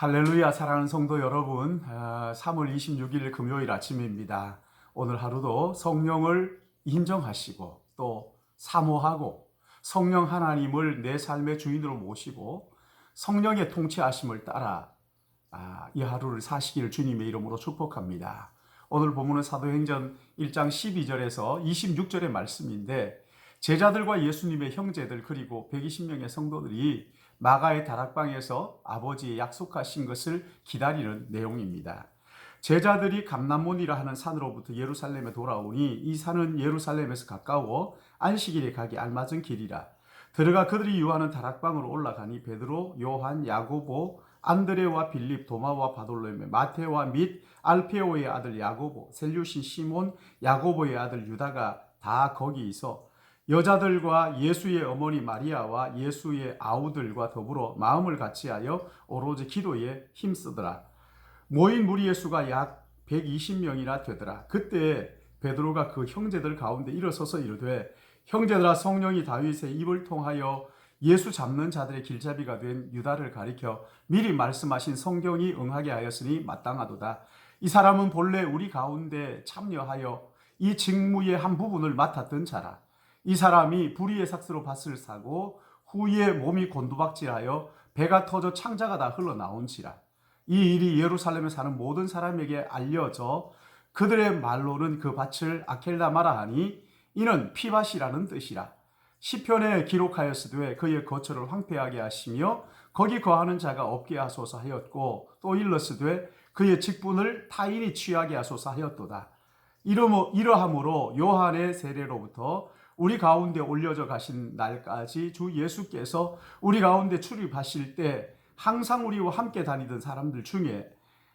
할렐루야. 사랑하는 성도 여러분, 3월 26일 금요일 아침입니다. 오늘 하루도 성령을 인정하시고 또 사모하고 성령 하나님을 내 삶의 주인으로 모시고 성령의 통치하심을 따라 이 하루를 사시기를 주님의 이름으로 축복합니다. 오늘 본문은 사도행전 1장 12절에서 26절의 말씀인데, 제자들과 예수님의 형제들 그리고 120명의 성도들이 마가의 다락방에서 아버지의 약속하신 것을 기다리는 내용입니다. 제자들이 감람몬이라 하는 산으로부터 예루살렘에 돌아오니 이 산은 예루살렘에서 가까워 안식일에 가기 알맞은 길이라. 들어가 그들이 유하는 다락방으로 올라가니 베드로, 요한, 야고보, 안드레와 빌립, 도마와 바돌로메, 마테와 및 알페오의 아들 야고보, 셀류신 시몬, 야고보의 아들 유다가 다 거기 있어 여자들과 예수의 어머니 마리아와 예수의 아우들과 더불어 마음을 같이하여 오로지 기도에 힘쓰더라. 모인 무리의 수가 약 120명이나 되더라. 그때 베드로가 그 형제들 가운데 일어서서 이르되, 형제들아, 성령이 다윗의 입을 통하여 예수 잡는 자들의 길잡이가 된 유다를 가리켜 미리 말씀하신 성경이 응하게 하였으니 마땅하도다. 이 사람은 본래 우리 가운데 참여하여 이 직무의 한 부분을 맡았던 자라. 이 사람이 불의의 삭스로 밭을 사고 후에 몸이 곤두박질하여 배가 터져 창자가 다 흘러나온지라. 이 일이 예루살렘에 사는 모든 사람에게 알려져 그들의 말로는 그 밭을 아켈다마라 하니 이는 피밭이라는 뜻이라. 시편에 기록하였으되 그의 거처를 황폐하게 하시며 거기 거하는 자가 없게 하소서 하였고, 또 일렀으되 그의 직분을 타인이 취하게 하소서 하였도다. 이러함으로 요한의 세례로부터 우리 가운데 올려져 가신 날까지 주 예수께서 우리 가운데 출입하실 때 항상 우리와 함께 다니던 사람들 중에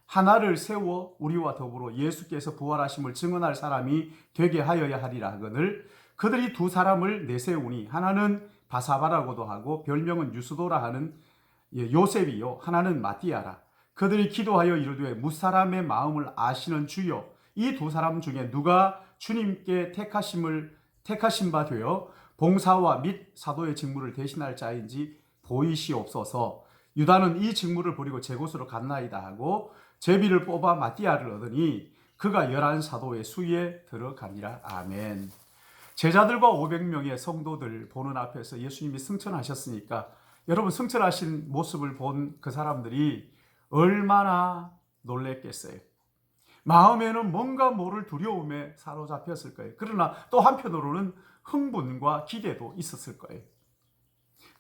하나를 세워 우리와 더불어 예수께서 부활하심을 증언할 사람이 되게 하여야 하리라 하거늘, 그들이 두 사람을 내세우니 하나는 바사바라고도 하고 별명은 유스도라 하는 요셉이요, 하나는 마띠아라. 그들이 기도하여 이르되, 무사람의 마음을 아시는 주여, 이 두 사람 중에 누가 주님께 택하신 바 되어 봉사와 및 사도의 직무를 대신할 자인지 보이시옵소서. 유다는 이 직무를 버리고 제 곳으로 갔나이다 하고 제비를 뽑아 마띠아를 얻으니 그가 11사도의 수에 들어가니라. 아멘. 제자들과 500명의 성도들 보는 앞에서 예수님이 승천하셨으니까 여러분, 승천하신 모습을 본 그 사람들이 얼마나 놀랬겠어요. 마음에는 뭔가 모를 두려움에 사로잡혔을 거예요. 그러나 또 한편으로는 흥분과 기대도 있었을 거예요.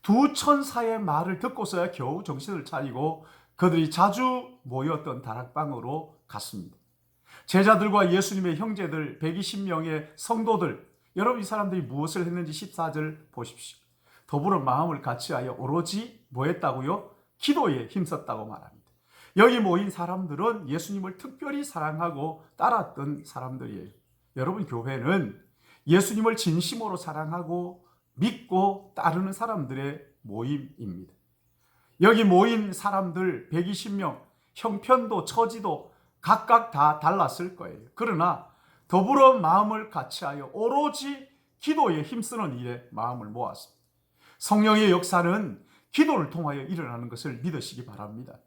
두 천사의 말을 듣고서야 겨우 정신을 차리고 그들이 자주 모였던 다락방으로 갔습니다. 제자들과 예수님의 형제들 120명의 성도들, 여러분, 이 사람들이 무엇을 했는지 14절 보십시오. 더불어 마음을 같이하여 오로지 뭐 했다고요? 기도에 힘썼다고 말합니다. 여기 모인 사람들은 예수님을 특별히 사랑하고 따랐던 사람들이에요. 여러분, 교회는 예수님을 진심으로 사랑하고 믿고 따르는 사람들의 모임입니다. 여기 모인 사람들 120명, 형편도 처지도 각각 다 달랐을 거예요. 그러나 더불어 마음을 같이하여 오로지 기도에 힘쓰는 일에 마음을 모았습니다. 성령의 역사는 기도를 통하여 일어나는 것을 믿으시기 바랍니다.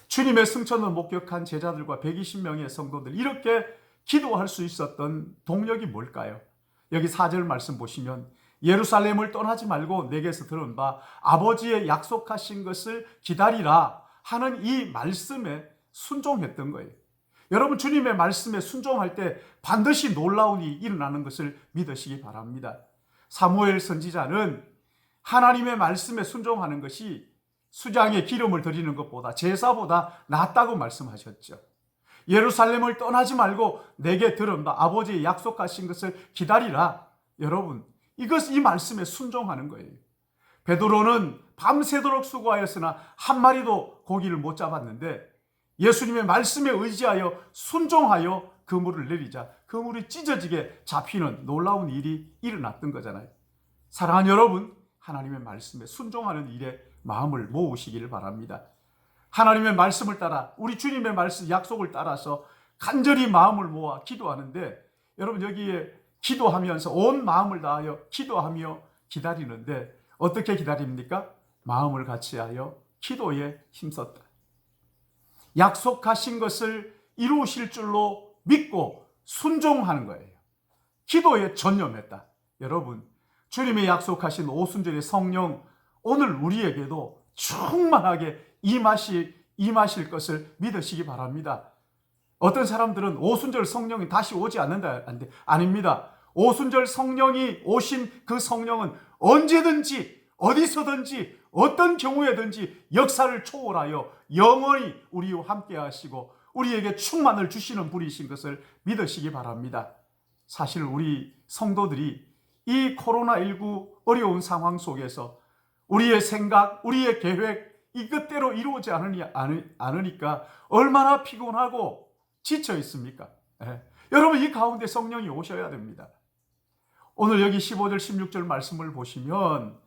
주님의 승천을 목격한 제자들과 120명의 성도들, 이렇게 기도할 수 있었던 동력이 뭘까요? 여기 4절 말씀 보시면, 예루살렘을 떠나지 말고 내게서 들은 바 아버지의 약속하신 것을 기다리라 하는 이 말씀에 순종했던 거예요. 여러분, 주님의 말씀에 순종할 때 반드시 놀라운 일이 일어나는 것을 믿으시기 바랍니다. 사무엘 선지자는 하나님의 말씀에 순종하는 것이 수장에 기름을 드리는 것보다, 제사보다 낫다고 말씀하셨죠. 예루살렘을 떠나지 말고 내게 들은 바 아버지의 약속하신 것을 기다리라. 여러분, 이 말씀에 순종하는 거예요. 베드로는 밤새도록 수고하였으나 한 마리도 고기를 못 잡았는데 예수님의 말씀에 의지하여 순종하여 그물을 내리자 그물이 찢어지게 잡히는 놀라운 일이 일어났던 거잖아요. 사랑하는 여러분, 하나님의 말씀에 순종하는 일에 마음을 모으시기를 바랍니다. 하나님의 말씀을 따라, 우리 주님의 말씀 약속을 따라서 간절히 마음을 모아 기도하는데, 여러분, 여기에 기도하면서 온 마음을 다하여 기도하며 기다리는데 어떻게 기다립니까? 마음을 같이하여 기도에 힘썼다. 약속하신 것을 이루실 줄로 믿고 순종하는 거예요. 기도에 전념했다. 여러분, 주님의 약속하신 오순절의 성령, 오늘 우리에게도 충만하게 임하실 것을 믿으시기 바랍니다. 어떤 사람들은 오순절 성령이 다시 오지 않는다. 아닙니다. 오순절 성령이 오신 그 성령은 언제든지 어디서든지 어떤 경우에든지 역사를 초월하여 영원히 우리와 함께 하시고 우리에게 충만을 주시는 분이신 것을 믿으시기 바랍니다. 사실 우리 성도들이 이 코로나19 어려운 상황 속에서 우리의 생각, 우리의 계획 이것대로 이루어지지 않으니까 얼마나 피곤하고 지쳐 있습니까? 여러분, 이 가운데 성령이 오셔야 됩니다. 오늘 여기 15절 16절 말씀을 보시면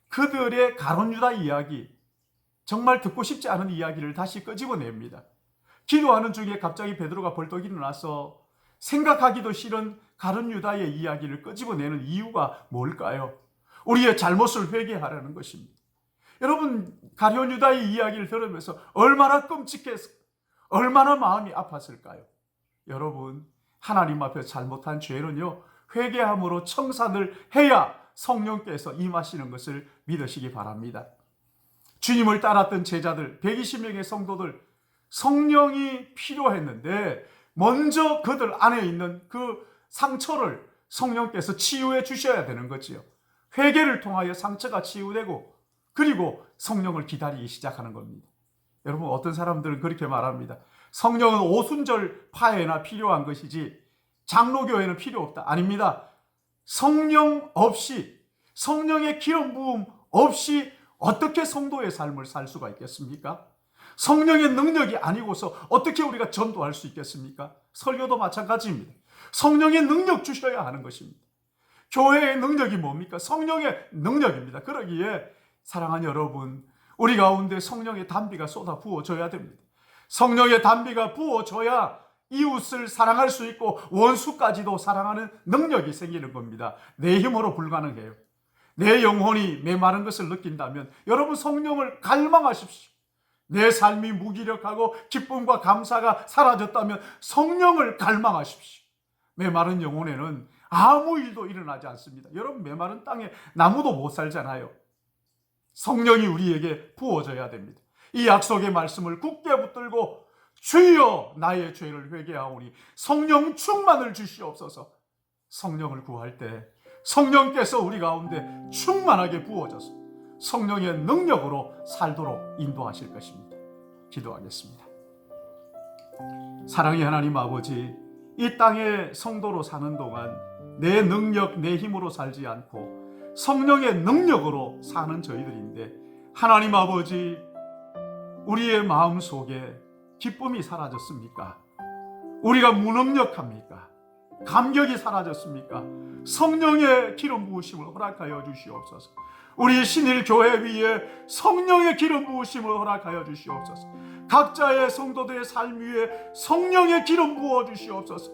그들의 가룟 유다 이야기, 정말 듣고 싶지 않은 이야기를 다시 끄집어냅니다. 기도하는 중에 갑자기 베드로가 벌떡 일어나서 생각하기도 싫은 가룟 유다의 이야기를 끄집어내는 이유가 뭘까요? 우리의 잘못을 회개하라는 것입니다. 여러분, 가룟 유다의 이야기를 들으면서 얼마나 끔찍해서 얼마나 마음이 아팠을까요? 여러분, 하나님 앞에 잘못한 죄는요, 회개함으로 청산을 해야 성령께서 임하시는 것을 믿으시기 바랍니다. 주님을 따랐던 제자들 120명의 성도들, 성령이 필요했는데 먼저 그들 안에 있는 그 상처를 성령께서 치유해 주셔야 되는 거지요. 회개를 통하여 상처가 치유되고 그리고 성령을 기다리기 시작하는 겁니다. 여러분, 어떤 사람들은 그렇게 말합니다. 성령은 오순절 파에나 필요한 것이지 장로교회는 필요 없다. 아닙니다. 성령 없이, 성령의 기름 부음 없이 어떻게 성도의 삶을 살 수가 있겠습니까? 성령의 능력이 아니고서 어떻게 우리가 전도할 수 있겠습니까? 설교도 마찬가지입니다. 성령의 능력 주셔야 하는 것입니다. 교회의 능력이 뭡니까? 성령의 능력입니다. 그러기에 사랑하는 여러분, 우리 가운데 성령의 단비가 쏟아 부어져야 됩니다. 성령의 단비가 부어져야 이웃을 사랑할 수 있고 원수까지도 사랑하는 능력이 생기는 겁니다. 내 힘으로 불가능해요. 내 영혼이 메마른 것을 느낀다면 여러분, 성령을 갈망하십시오. 내 삶이 무기력하고 기쁨과 감사가 사라졌다면 성령을 갈망하십시오. 메마른 영혼에는 아무 일도 일어나지 않습니다. 여러분, 메마른 땅에 나무도 못 살잖아요. 성령이 우리에게 부어져야 됩니다. 이 약속의 말씀을 굳게 붙들고 주여 나의 죄를 회개하오니 성령 충만을 주시옵소서. 성령을 구할 때 성령께서 우리 가운데 충만하게 부어져서 성령의 능력으로 살도록 인도하실 것입니다. 기도하겠습니다. 사랑의 하나님 아버지, 이 땅에 성도로 사는 동안 내 능력, 내 힘으로 살지 않고 성령의 능력으로 사는 저희들인데, 하나님 아버지, 우리의 마음 속에 기쁨이 사라졌습니까? 우리가 무능력합니까? 감격이 사라졌습니까? 성령의 기름 부으심을 허락하여 주시옵소서. 우리 신일교회 위에 성령의 기름 부으심을 허락하여 주시옵소서. 각자의 성도들의 삶 위에 성령의 기름 부어 주시옵소서.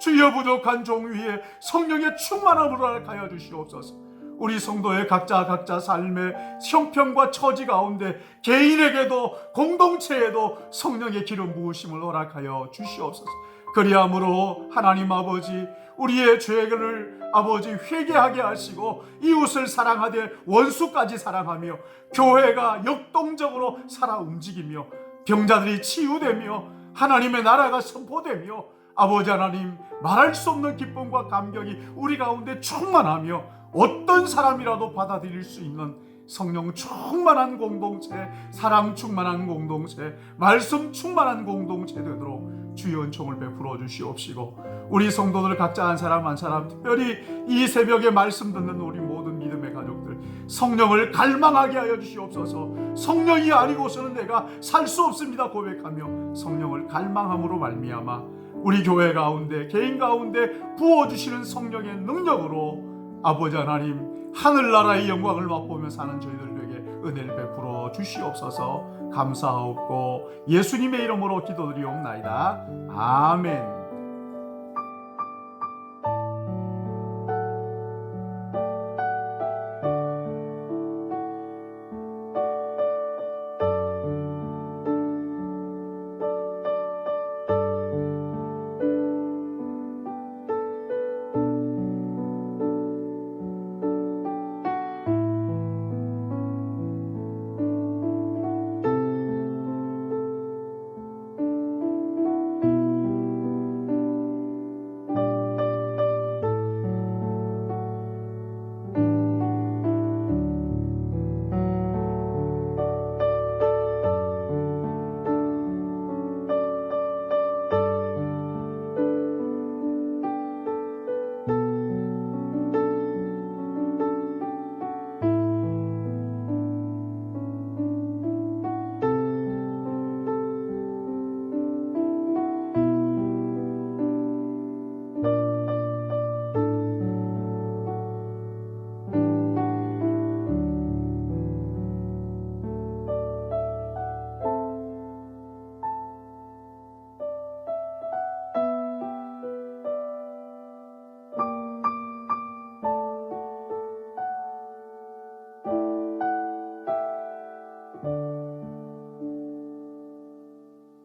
주여, 부족한 종 위에 성령의 충만함을 허락하여 주시옵소서. 우리 성도의 각자 삶의 형편과 처지 가운데 개인에게도 공동체에도 성령의 기름 부으심을 허락하여 주시옵소서. 그리함으로 하나님 아버지, 우리의 죄를 아버지 회개하게 하시고 이웃을 사랑하되 원수까지 사랑하며 교회가 역동적으로 살아 움직이며 병자들이 치유되며 하나님의 나라가 선포되며 아버지 하나님, 말할 수 없는 기쁨과 감격이 우리 가운데 충만하며 어떤 사람이라도 받아들일 수 있는 성령 충만한 공동체, 사랑 충만한 공동체, 말씀 충만한 공동체 되도록 주의 은총을 베풀어 주시옵시고, 우리 성도들 각자 한 사람 한 사람, 특별히 이 새벽에 말씀 듣는 우리 모든 믿음의 가족들, 성령을 갈망하게 하여 주시옵소서. 성령이 아니고서는 내가 살 수 없습니다 고백하며 성령을 갈망함으로 말미암아 우리 교회 가운데, 개인 가운데 부어주시는 성령의 능력으로 아버지 하나님, 하늘나라의 영광을 맛보며 사는 저희들에게 은혜를 베풀어 주시옵소서. 감사하옵고 예수님의 이름으로 기도드리옵나이다. 아멘.